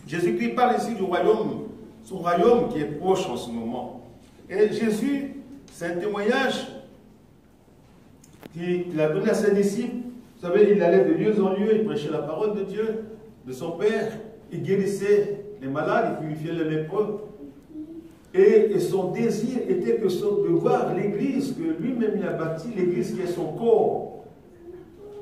Jésus-Christ parle ici du royaume, son royaume qui est proche en ce moment. Et Jésus, c'est un témoignage qu'il a donné à ses disciples. Vous savez, il allait de lieu en lieu, il prêchait la parole de Dieu, de son Père, il guérissait les malades, il purifiait les lépreux. Et son désir était que de voir l'Église, que lui-même il a bâti, l'Église qui est son corps,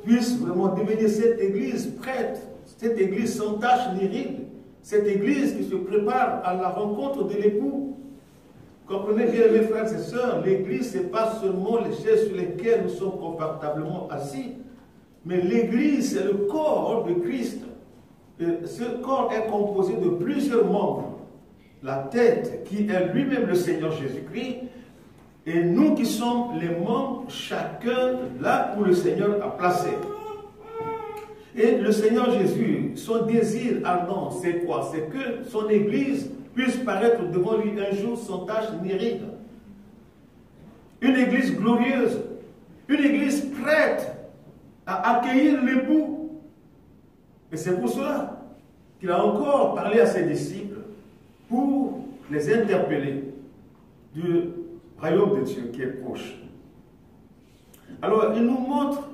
puisse vraiment devenir cette Église prête, cette Église sans tache ni ride, cette Église qui se prépare à la rencontre de l'époux. Comprenez bien, mes frères et sœurs, l'Église, ce n'est pas seulement les chaises sur lesquelles nous sommes confortablement assis, mais l'Église, c'est le corps de Christ. Et ce corps est composé de plusieurs membres. La tête, qui est lui-même le Seigneur Jésus-Christ, et nous qui sommes les membres, chacun là où le Seigneur a placé. Et le Seigneur Jésus, son désir ardent, c'est quoi? C'est que son Église puisse paraître devant lui un jour sans tache ni ride. Une Église glorieuse, une Église prête à accueillir l'époux. Et c'est pour cela qu'il a encore parlé à ses disciples pour les interpeller du royaume de Dieu qui est proche. Alors, il nous montre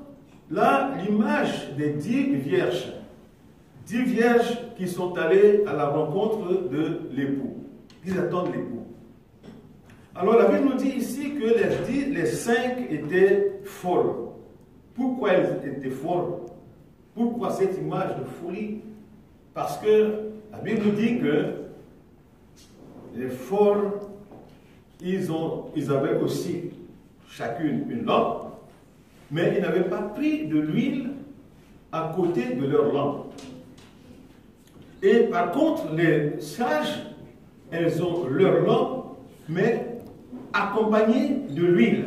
là l'image des 10 vierges. 10 vierges qui sont allées à la rencontre de l'époux. Ils attendent l'époux. Alors, la Bible nous dit ici que les 5 étaient folles. Pourquoi elles étaient folles? Pourquoi cette image de folie? Parce que la Bible nous dit que les folles, ils avaient aussi chacune une lampe, mais ils n'avaient pas pris de l'huile à côté de leur lampe. Et par contre, les sages, elles ont leur lampe, mais accompagnées de l'huile.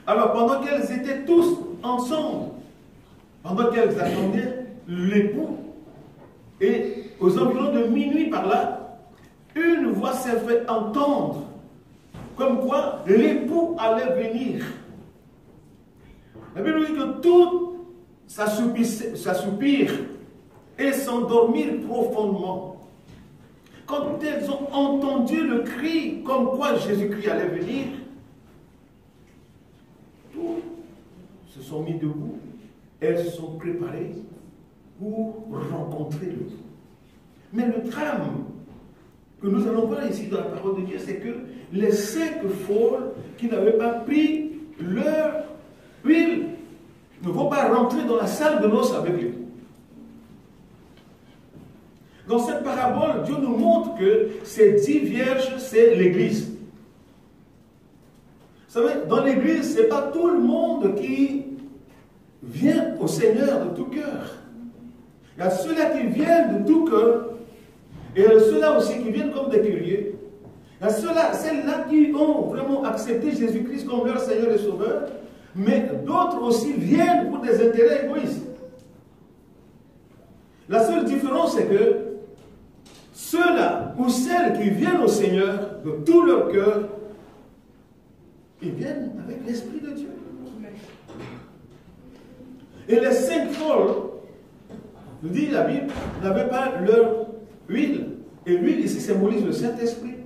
Alors, pendant qu'elles étaient tous ensemble, pendant qu'elles attendaient l'époux, et aux environs de minuit par là, une voix s'est fait entendre, comme quoi l'époux allait venir. La Bible dit que tout s'assoupir et s'endormir profondément. Quand elles ont entendu le cri, comme quoi Jésus-Christ allait venir, tous se sont mis debout, elles se sont préparées pour rencontrer le Dieu. Mais le drame que nous allons voir ici dans la parole de Dieu, c'est que les 5 folles qui n'avaient pas pris leur huile ne vont pas rentrer dans la salle de noces avec lui. Dans cette parabole, Dieu nous montre que ces 10 vierges, c'est l'Église. Vous savez, dans l'Église, ce n'est pas tout le monde qui vient au Seigneur de tout cœur. Il y a ceux-là qui viennent de tout cœur, et il y a ceux-là aussi qui viennent comme des curieux. Il y a celles-là qui ont vraiment accepté Jésus-Christ comme leur Seigneur et Sauveur, mais d'autres aussi viennent pour des intérêts égoïstes. La seule différence, c'est que ceux-là ou celles qui viennent au Seigneur de tout leur cœur, ils viennent avec l'Esprit de Dieu. Et les 5 folles, nous dit la Bible, n'avaient pas leur huile. Et l'huile ici symbolise le Saint-Esprit.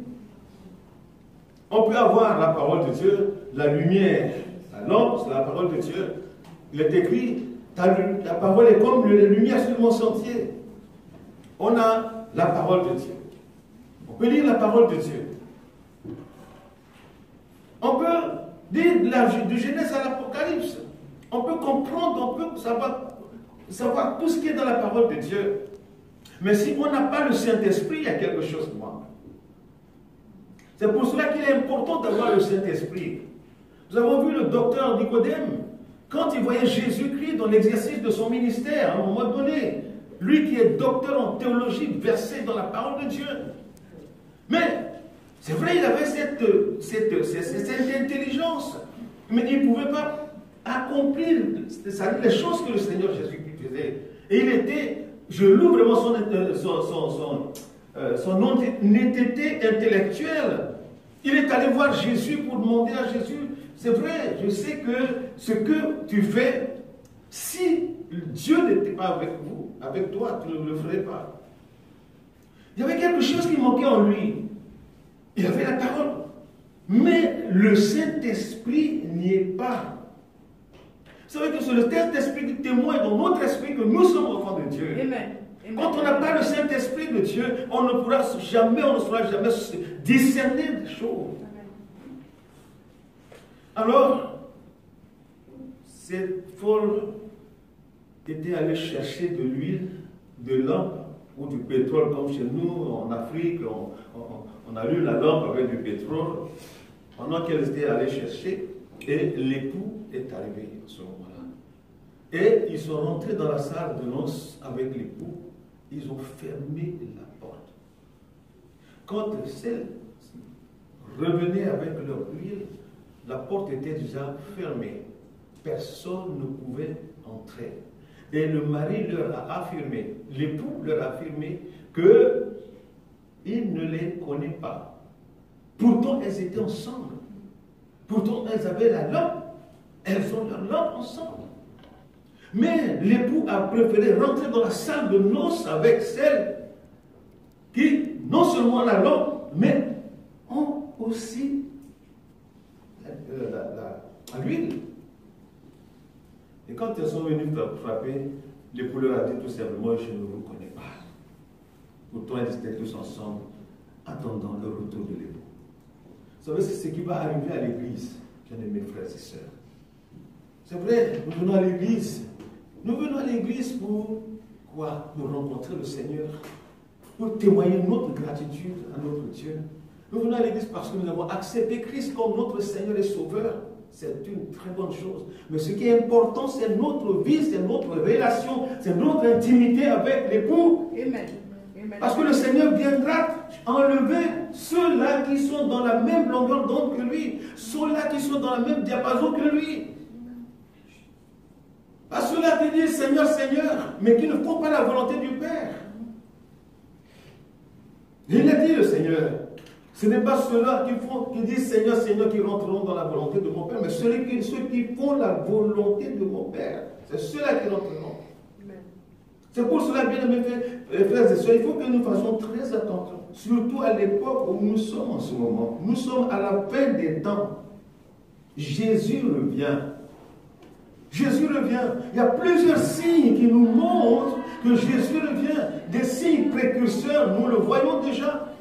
On peut avoir la parole de Dieu, la lumière, la lampe, c'est la parole de Dieu. Il est écrit, la parole est comme la lumière sur mon sentier. On a la parole de Dieu. On peut lire la parole de Dieu. On peut lire de Genèse à l'Apocalypse. On peut comprendre, on peut savoir tout ce qui est dans la parole de Dieu. Mais si on n'a pas le Saint-Esprit, il y a quelque chose de manque. C'est pour cela qu'il est important d'avoir le Saint-Esprit. Nous avons vu le docteur Nicodème, quand il voyait Jésus-Christ dans l'exercice de son ministère, à un moment donné, lui qui est docteur en théologie, versé dans la parole de Dieu. Mais, c'est vrai, il avait cette intelligence, mais il ne pouvait pas accomplir les choses que le Seigneur Jésus-Christ faisait. Et il était, je loue vraiment son honnêteté intellectuelle. Il est allé voir Jésus pour demander à Jésus, c'est vrai, je sais que ce que tu fais, si Dieu n'était pas avec vous, avec toi, tu ne le ferais pas. Il y avait quelque chose qui manquait en lui. Il avait la parole. Mais le Saint-Esprit n'y est pas. Vous savez que c'est le Saint-Esprit qui témoigne dans notre esprit que nous sommes enfants de Dieu. Amen. Quand on n'a pas le Saint-Esprit de Dieu, on ne saura jamais discerner des choses. Alors, cette folle était allée chercher de l'huile, de lampe ou du pétrole, comme chez nous en Afrique, on allume la lampe avec du pétrole. Pendant qu'elle était allée chercher, et l'époux est arrivé à ce moment-là. Et ils sont rentrés dans la salle de noces avec l'époux. Ils ont fermé la porte. Quand celles revenaient avec leur huile, la porte était déjà fermée. Personne ne pouvait entrer. Et le mari leur a affirmé, l'époux leur a affirmé qu'il ne les connaît pas. Pourtant, elles étaient ensemble. Pourtant, elles avaient la lampe. Elles ont leur lampe ensemble. Mais l'époux a préféré rentrer dans la salle de noces avec celles qui, non seulement la lampe, mais ont aussi l'huile. Et quand elles sont venues frapper, l'époux leur a dit tout simplement, je ne vous connais pas. Pourtant, elles étaient tous ensemble, attendant le retour de l'époux. Vous savez, c'est ce qui va arriver à l'église, bien-aimés frères et sœurs. C'est vrai, nous venons à l'église. Nous venons à l'église pour quoi? Pour rencontrer le Seigneur, pour témoigner notre gratitude à notre Dieu. Nous venons à l'église parce que nous avons accepté Christ comme notre Seigneur et Sauveur. C'est une très bonne chose. Mais ce qui est important, c'est notre vie, c'est notre relation, c'est notre intimité avec l'époux. Amen. Parce que le Seigneur viendra enlever ceux-là qui sont dans la même longueur d'onde que lui, ceux-là qui sont dans la même diapason que lui. Pas ceux-là qui disent Seigneur, Seigneur, mais qui ne font pas la volonté du Père. Il a dit le Seigneur. Ce n'est pas ceux-là qui disent Seigneur, Seigneur, qui rentreront dans la volonté de mon Père, mais ceux qui font la volonté de mon Père. C'est ceux-là qui rentreront. C'est pour cela, bien aimés frères et sœurs, il faut que nous fassions très attention, surtout à l'époque où nous sommes en ce moment. Nous sommes à la fin des temps. Jésus revient. Jésus revient. Il y a plusieurs signes qui nous montrent que Jésus revient. Des signes précurseurs, nous le voyons déjà.